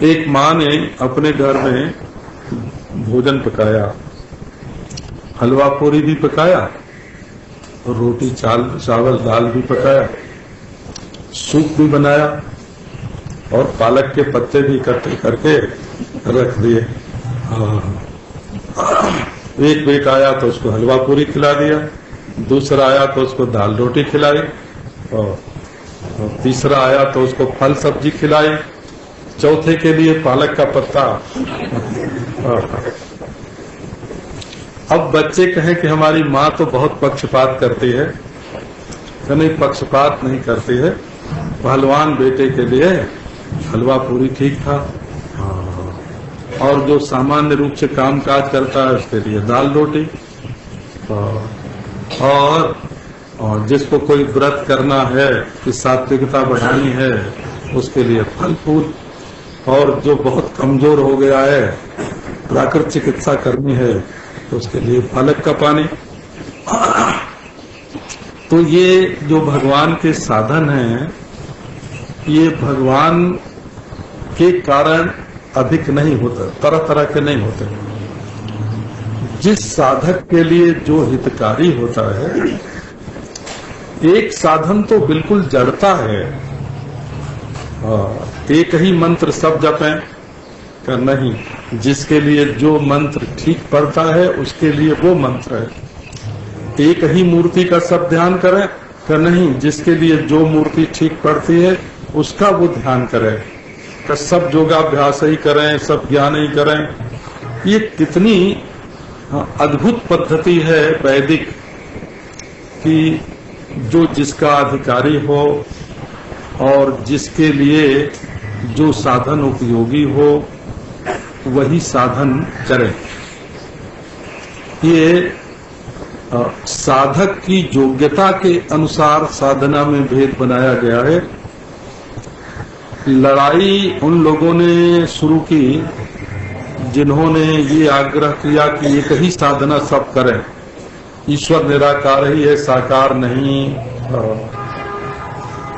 एक माँ ने अपने घर में भोजन पकाया, हलवा पूरी भी पकाया और रोटी चावल दाल भी पकाया, सूप भी बनाया और पालक के पत्ते भी इकट्ठे करके रख दिए। एक बेटा आया तो उसको हलवा पूरी खिला दिया, दूसरा आया तो उसको दाल रोटी खिलाई और तीसरा आया तो उसको फल सब्जी खिलाई, चौथे के लिए पालक का पत्ता। अब बच्चे कहें कि हमारी माँ तो बहुत पक्षपात करती है, तो नहीं, पक्षपात नहीं करती है। पहलवान बेटे के लिए हलवा पूरी ठीक था और जो सामान्य रूप से काम काज करता है उसके लिए दाल रोटी, और जिसको कोई व्रत करना है कि सात्विकता बढ़ानी है उसके लिए फल फूल, और जो बहुत कमजोर हो गया है प्राकृतिक चिकित्सा करनी है तो उसके लिए पालक का पानी। तो ये जो भगवान के साधन हैं, ये भगवान के कारण अधिक नहीं होता, तरह तरह के नहीं होते। जिस साधक के लिए जो हितकारी होता है, एक साधन तो बिल्कुल जड़ता है, एक ही मंत्र सब जपें कर नहीं, जिसके लिए जो मंत्र ठीक पड़ता है उसके लिए वो मंत्र है। एक ही मूर्ति का सब ध्यान करें कर नहीं, जिसके लिए जो मूर्ति ठीक पड़ती है उसका वो ध्यान करें। का सब योगाभ्यास ही करें, सब ज्ञान ही करें। ये कितनी अद्भुत पद्धति है वैदिक कि जो जिसका अधिकारी हो और जिसके लिए जो साधन उपयोगी हो वही साधन करे। ये साधक की योग्यता के अनुसार साधना में भेद बनाया गया है। लड़ाई उन लोगों ने शुरू की जिन्होंने ये आग्रह किया कि एक ही साधना सब करें, ईश्वर निराकार ही है, साकार नहीं,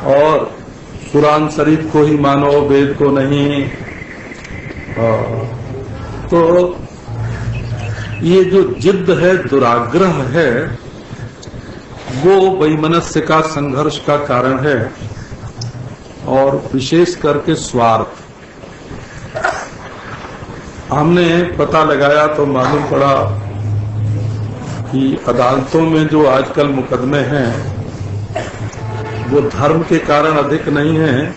और कुरान शरीफ को ही मानो, वेद को नहीं। तो ये जो जिद्द है, दुराग्रह है, वो वैमनस्य का संघर्ष का कारण है, और विशेष करके स्वार्थ। हमने पता लगाया तो मालूम पड़ा कि अदालतों में जो आजकल मुकदमे हैं वो धर्म के कारण अधिक नहीं है,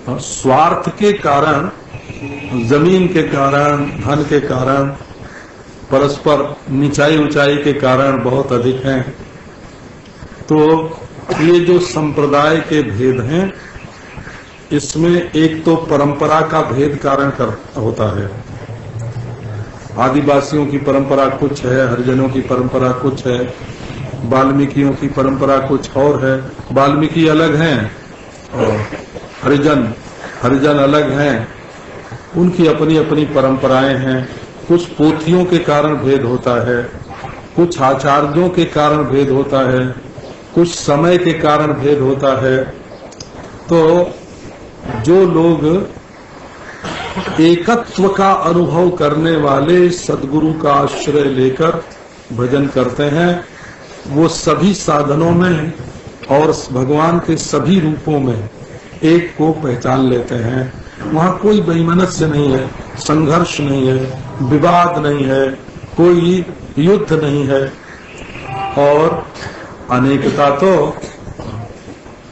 स्वार्थ के कारण, जमीन के कारण, धन के कारण, परस्पर नीचाई ऊंचाई के कारण बहुत अधिक हैं। तो ये जो संप्रदाय के भेद हैं, इसमें एक तो परंपरा का भेद कारण होता है। आदिवासियों की परंपरा कुछ है, हरिजनों की परंपरा कुछ है, वाल्मीकियों की परंपरा कुछ और है। वाल्मीकि अलग हैं और हरिजन अलग हैं, उनकी अपनी अपनी परंपराएं हैं। कुछ पोथियों के कारण भेद होता है, कुछ आचार्यों के कारण भेद होता है, कुछ समय के कारण भेद होता है। तो जो लोग एकत्व का अनुभव करने वाले सद्गुरु का आश्रय लेकर भजन करते हैं, वो सभी साधनों में और भगवान के सभी रूपों में एक को पहचान लेते हैं। वहाँ कोई वैमनस्य नहीं है, संघर्ष नहीं है, विवाद नहीं है, कोई युद्ध नहीं है। और अनेकता तो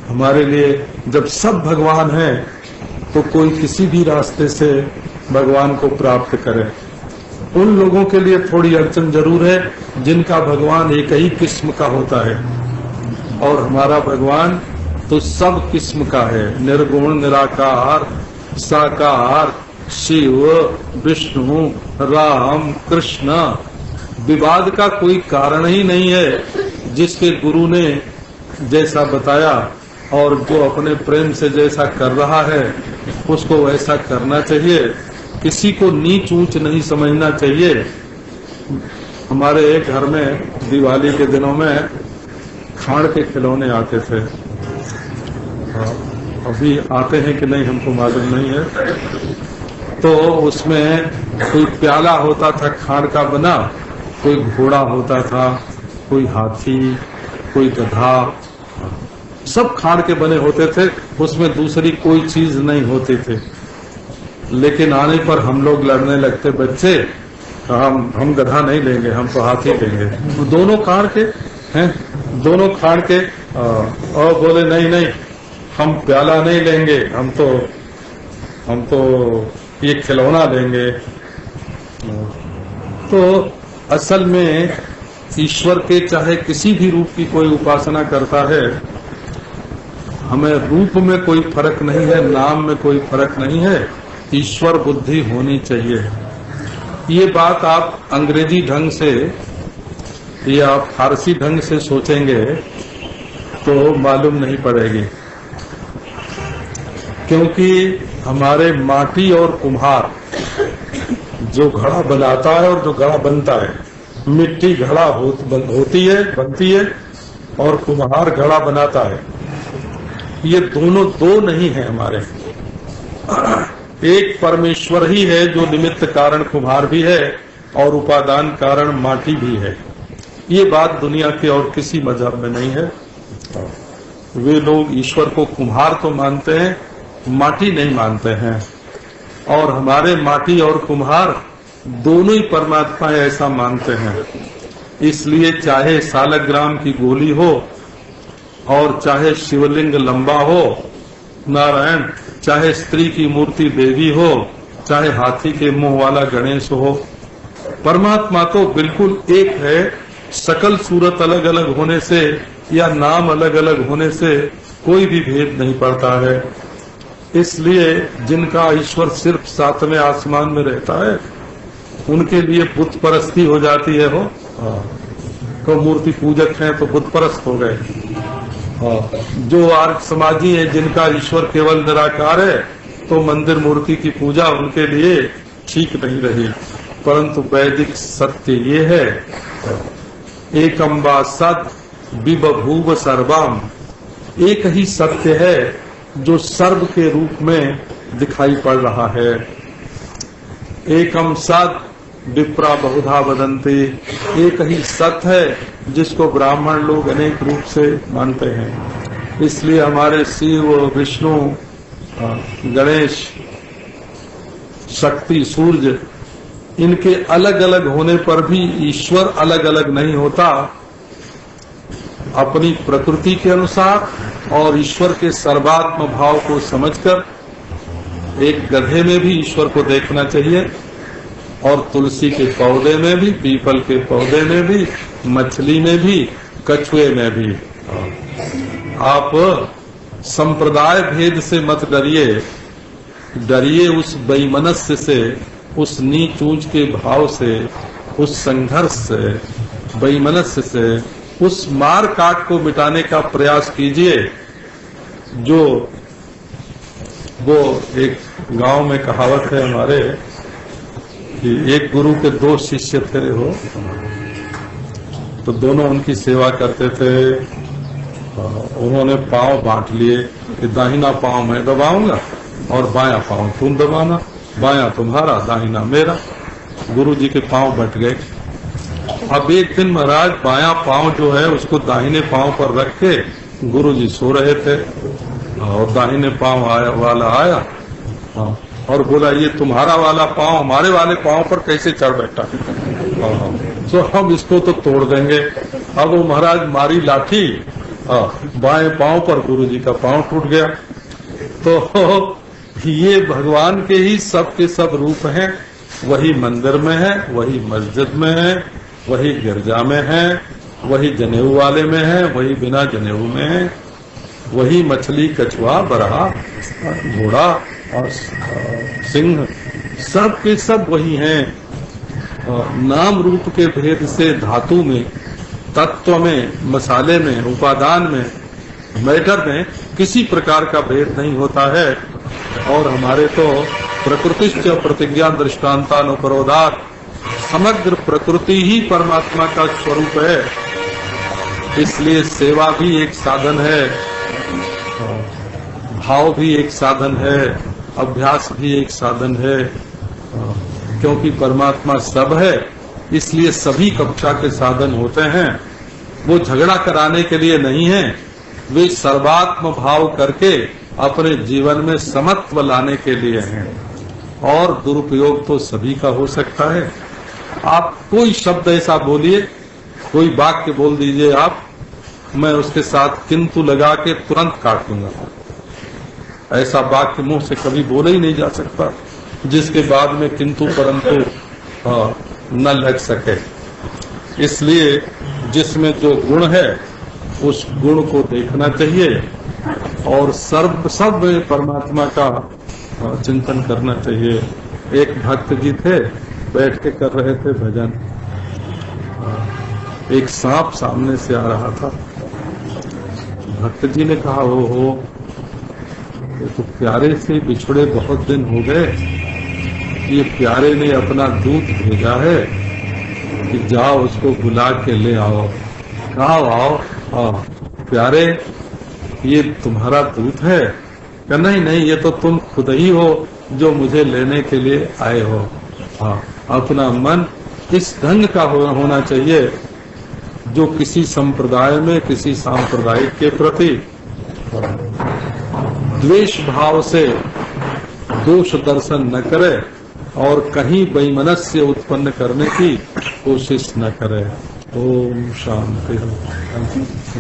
हमारे लिए, जब सब भगवान है तो कोई किसी भी रास्ते से भगवान को प्राप्त करे। उन लोगों के लिए थोड़ी अड़चन जरूर है जिनका भगवान एक ही किस्म का होता है, और हमारा भगवान तो सब किस्म का है, निर्गुण, निराकार, साकार, शिव, विष्णु, राम, कृष्ण। विवाद का कोई कारण ही नहीं है। जिसके गुरु ने जैसा बताया और जो अपने प्रेम से जैसा कर रहा है उसको वैसा करना चाहिए। किसी को नीच ऊंच नहीं समझना चाहिए। हमारे एक घर में दिवाली के दिनों में खाड़ के खिलौने आते थे, अभी आते हैं कि नहीं हमको मालूम नहीं है। तो उसमें कोई प्याला होता था खाड़ का बना, कोई घोड़ा होता था, कोई हाथी, कोई गधा, सब खाड़ के बने होते थे। उसमें दूसरी कोई चीज नहीं होती थी। लेकिन आने पर हम लोग लड़ने लगते, बच्चे हम गधा नहीं लेंगे, हम तो हाथी लेंगे। दोनों खाड़ के हैं, दोनों खाड़ के और बोले नहीं नहीं, हम प्याला नहीं लेंगे, हम तो ये खिलौना लेंगे। तो असल में ईश्वर के चाहे किसी भी रूप की कोई उपासना करता है, हमें रूप में कोई फर्क नहीं है, नाम में कोई फर्क नहीं है, ईश्वर बुद्धि होनी चाहिए। ये बात आप अंग्रेजी ढंग से या आप फारसी ढंग से सोचेंगे तो मालूम नहीं पड़ेगी, क्योंकि हमारे माटी और कुम्हार जो घड़ा बनाता है और जो घड़ा बनता है, मिट्टी घड़ा होती है, बनती है, और कुम्हार घड़ा बनाता है। ये दोनों दो नहीं है हमारे, एक परमेश्वर ही है जो निमित्त कारण कुम्हार भी है और उपादान कारण माटी भी है। ये बात दुनिया के और किसी मजहब में नहीं है। वे लोग ईश्वर को कुम्हार तो मानते हैं, माटी नहीं मानते हैं। और हमारे माटी और कुम्हार दोनों ही परमात्मा ऐसा मानते हैं। इसलिए चाहे सालग्राम की गोली हो और चाहे शिवलिंग लंबा हो नारायण, चाहे स्त्री की मूर्ति देवी हो, चाहे हाथी के मुंह वाला गणेश हो, परमात्मा तो बिल्कुल एक है। सकल सूरत अलग अलग होने से या नाम अलग अलग होने से कोई भी भेद नहीं पड़ता है। इसलिए जिनका ईश्वर सिर्फ सातवें आसमान में रहता है, उनके लिए बुत परस्ती हो जाती है। हो तो मूर्ति पूजक हैं तो बुत परस्त हो गए। जो आर्य समाजी हैं, जिनका ईश्वर केवल निराकार है, तो मंदिर मूर्ति की पूजा उनके लिए ठीक नहीं रही। परंतु वैदिक सत्य ये है, एकम वा सत विबभूव सर्वम, एक ही सत्य है जो सर्व के रूप में दिखाई पड़ रहा है। एकम सत विप्रा बहुधा वदन्ति, एक ही सत्य है जिसको ब्राह्मण लोग अनेक रूप से मानते हैं। इसलिए हमारे शिव, विष्णु, गणेश, शक्ति, सूर्य, इनके अलग अलग होने पर भी ईश्वर अलग अलग नहीं होता। अपनी प्रकृति के अनुसार और ईश्वर के सर्वात्म भाव को समझकर एक गधे में भी ईश्वर को देखना चाहिए, और तुलसी के पौधे में भी, पीपल के पौधे में भी, मछली में भी, कछुए में भी। आप संप्रदाय भेद से मत डरिए, डरिए उस वैमनस्य से, उस नीच ऊंच के भाव से, उस संघर्ष से, वैमनस्य से, उस मार काट को मिटाने का प्रयास कीजिए। जो वो एक गांव में कहावत है हमारे कि एक गुरु के दो शिष्य थे हो, तो दोनों उनकी सेवा करते थे। उन्होंने पांव बांट लिए कि दाहिना पांव मैं दबाऊंगा और बायां पांव तुम दबाना, बायां तुम्हारा दाहिना मेरा। गुरु जी के पांव बट गए। अब एक दिन महाराज बायां पांव जो है उसको दाहिने पांव पर रख के गुरु जी सो रहे थे, और दाहिने पांव वाला आया और बोला ये तुम्हारा वाला पांव हमारे वाले पांव पर कैसे चढ़ बैठा, तो हम इसको तो तोड़ देंगे। अब वो महाराज मारी लाठी, बाएं पांव पर गुरु जी का पांव टूट गया। तो ये भगवान के ही सब के सब रूप हैं। वही मंदिर में है, वही मस्जिद में है, वही गिरजा में है, वही जनेऊ वाले में है, वही बिना जनेऊ में है, वही मछली, कछुआ, बरहा, घोड़ा और सिंह, सब के सब वही हैं। नाम रूप के भेद से धातु में, तत्व में, मसाले में, उपादान में, मैटर में किसी प्रकार का भेद नहीं होता है। और हमारे तो प्रकृतिश्च प्रतिज्ञा दृष्टान्तानुपरोधात्, समग्र प्रकृति ही परमात्मा का स्वरूप है। इसलिए सेवा भी एक साधन है। भाव भी एक साधन है, अभ्यास भी एक साधन है, क्योंकि परमात्मा सब है, इसलिए सभी कक्षा के साधन होते हैं। वो झगड़ा कराने के लिए नहीं है, वे सर्वात्म भाव करके अपने जीवन में समत्व लाने के लिए हैं। और दुरुपयोग तो सभी का हो सकता है। आप कोई शब्द ऐसा बोलिए, कोई वाक्य बोल दीजिए आप, मैं उसके साथ किंतु लगा के तुरंत काट दूंगा। ऐसा वाक्य मुंह से कभी बोला ही नहीं जा सकता जिसके बाद में किंतु परंतु न लग सके। इसलिए जिसमें जो गुण है उस गुण को देखना चाहिए और सब में परमात्मा का चिंतन करना चाहिए। एक भक्त जी थे, बैठ के कर रहे थे भजन, एक सांप सामने से आ रहा था। भक्त जी ने कहा, हो ये तो प्यारे से बिछड़े बहुत दिन हो गए, ये प्यारे ने अपना दूत भेजा है कि जाओ उसको बुला के ले आओ। कहा आओ प्यारे, ये तुम्हारा दूत है? क्या नहीं, ये तो तुम खुद ही हो जो मुझे लेने के लिए आए हो। अपना मन इस ढंग का होना चाहिए जो किसी संप्रदाय में, किसी सांप्रदायिक के प्रति द्वेष भाव से दोष दर्शन न करे और कहीं वैमनस्य उत्पन्न करने की कोशिश न करे। ओम शांति।